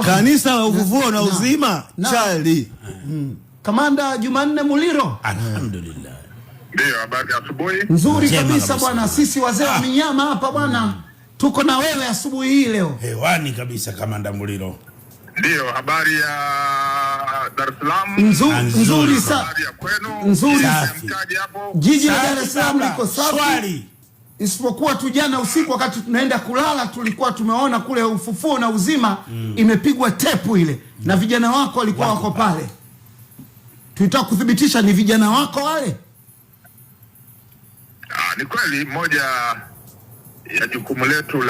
Kanisa la Ufufuo na Uzima Charlie. Kamanda Jumanne Muliro. Alhamdulillah. Ndio, habari asubuhi. Nzuri kabisa bwana. Sisi wazee wa minyama hapa bwana. Tuko na wewe asubuhi hii leo. Hewani kabisa Kamanda Muliro. Ndio, habari ya Dar es Salaam. Nzuri sana. Habari ya kwenu. Nzuri. Jiji la Dar es Salaam liko safi. Isipokuwa tu jana usiku wakati tunaenda kulala tulikuwa tumeona kule Ufufuo na Uzima imepigwa tepu ile na vijana wako walikuwa wako pale. Tunataka kudhibitisha ni vijana wako wale? Ni kweli, moja ya jukumu letu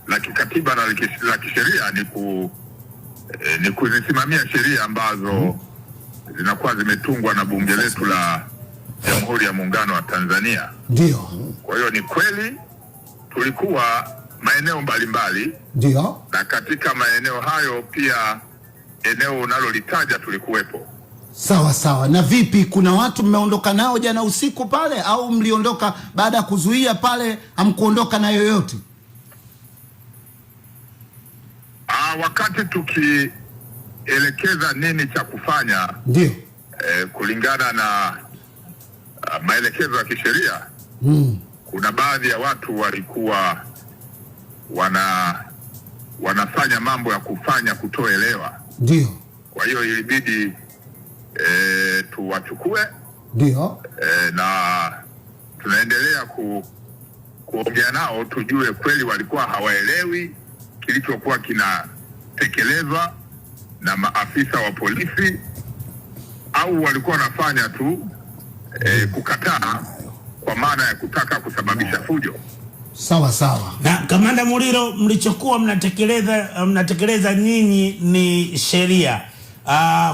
la kikatiba na la kisheria ni kuzisimamia sheria ambazo zinakuwa zimetungwa na bunge letu la Jamhuri ya Muungano wa Tanzania. Ndio. Kwa hiyo ni kweli tulikuwa maeneo mbalimbali. Ndio. Na katika maeneo hayo pia eneo unalolitaja tulikuwepo. Sawa sawa. Na vipi, kuna watu mmeondoka nao jana usiku pale au mliondoka baada ya kuzuia pale, hamkuondoka na yoyote? Wakati tukielekeza nini cha kufanya, ndio kulingana na maelekezo ya kisheria, kuna baadhi ya watu walikuwa wanafanya mambo ya kufanya kutoelewa. Ndio. Kwa hiyo ilibidi tuwachukue. Ndio. Na tunaendelea kuongea nao tujue kweli walikuwa hawaelewi kilichokuwa kinatekelezwa na maafisa wa polisi au walikuwa wanafanya tu kukataa kwa maana ya kutaka kusababisha fujo. Sawa sawa. Na Kamanda Muliro, mlichokuwa mnatekeleza nyinyi ni sheria.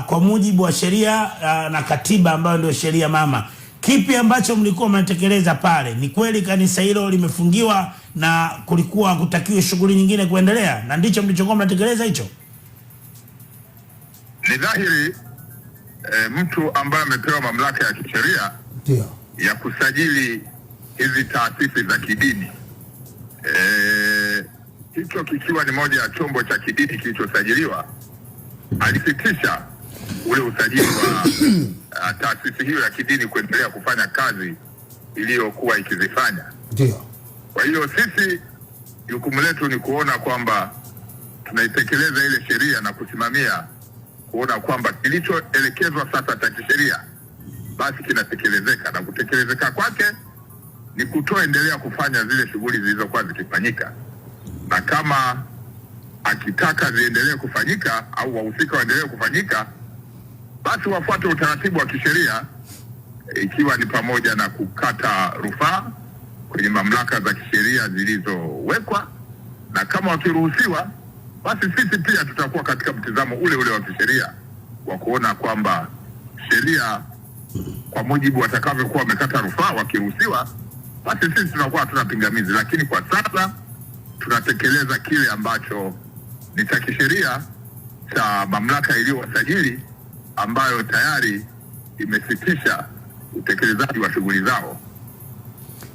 Kwa mujibu wa sheria na katiba ambayo ndio sheria mama. Kipi ambacho mlikuwa mnatekeleza pale? Ni kweli kanisa hilo limefungiwa na kulikuwa kutakiwa shughuli nyingine kuendelea, na ndicho mlichokuwa mnatekeleza hicho? Ni dhahiri mtu ambaye amepewa mamlaka ya kisheria ya kusajili hizi taasisi za kidini, hicho kikiwa ni moja ya chombo cha kidini kilichosajiliwa, alipitisha ule usajili wa taasisi hiyo ya kidini kuendelea kufanya kazi iliyokuwa ikizifanya. Ndio. Kwa hiyo sisi jukumu letu ni kuona kwamba tunaitekeleza ile sheria na kusimamia kuona kwamba kilichoelekezwa sasa cha kisheria basi kinatekelezeka, na kutekelezeka kwake ni kutoendelea kufanya zile shughuli zilizokuwa zikifanyika, na kama akitaka ziendelee kufanyika au wahusika waendelee kufanyika, basi wafuate utaratibu wa kisheria, ikiwa ni pamoja na kukata rufaa kwenye mamlaka za kisheria zilizowekwa, na kama wakiruhusiwa, basi sisi pia tutakuwa katika mtizamo ule ule wa kisheria wa kuona kwamba sheria kwa mujibu watakavyokuwa wamekata rufaa, wakiruhusiwa, basi sisi tunakuwa hatuna pingamizi. Lakini kwa sasa tunatekeleza kile ambacho ni cha kisheria cha mamlaka iliyowasajili ambayo tayari imesitisha utekelezaji wa shughuli zao.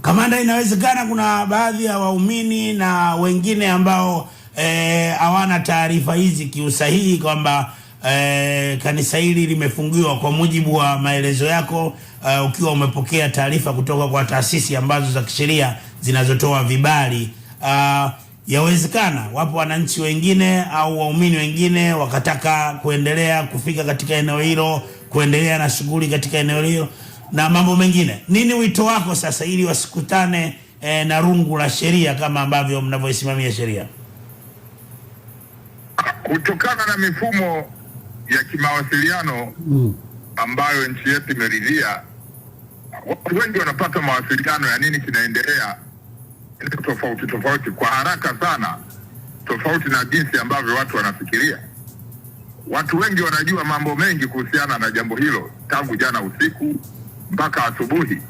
Kamanda, inawezekana kuna baadhi ya waumini na wengine ambao hawana taarifa hizi kiusahihi kwamba kanisa hili limefungiwa kwa mujibu wa maelezo yako, ukiwa umepokea taarifa kutoka kwa taasisi ambazo za kisheria zinazotoa vibali. Yawezekana wapo wananchi wengine au waumini wengine wakataka kuendelea kufika katika eneo hilo, kuendelea na shughuli katika eneo hilo na mambo mengine. Nini wito wako sasa ili wasikutane na rungu la sheria kama ambavyo mnavyoisimamia sheria? Kutokana na mifumo ya kimawasiliano ambayo nchi yetu imeridhia, watu wengi wanapata mawasiliano ya nini kinaendelea tofauti kwa haraka sana, tofauti na jinsi ambavyo watu wanafikiria. Watu wengi wanajua mambo mengi kuhusiana na jambo hilo tangu jana usiku mpaka asubuhi,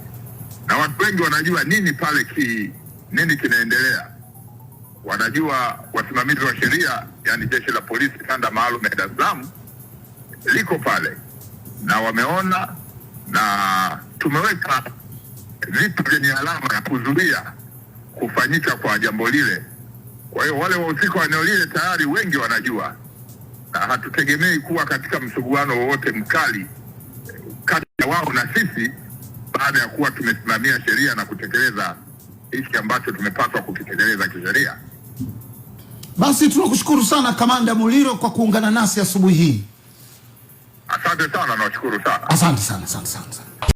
na watu wengi wanajua nini pale nini kinaendelea. Wanajua wasimamizi wa sheria, yani jeshi la polisi kanda maalum ya Dar es Salaam liko pale, na wameona, na tumeweka vitu vyenye alama ya kuzuia kufanyika kwa jambo lile Kwa hiyo wale wahusika wa eneo lile tayari wengi wanajua, na hatutegemei kuwa katika msuguano wowote mkali kati ya wao na sisi, baada ya kuwa tumesimamia sheria na kutekeleza hiki ambacho tumepaswa kukitekeleza kisheria. Basi tunakushukuru sana Kamanda Muliro kwa kuungana nasi asubuhi hii. Asante sana, nawashukuru sana. Asante sana.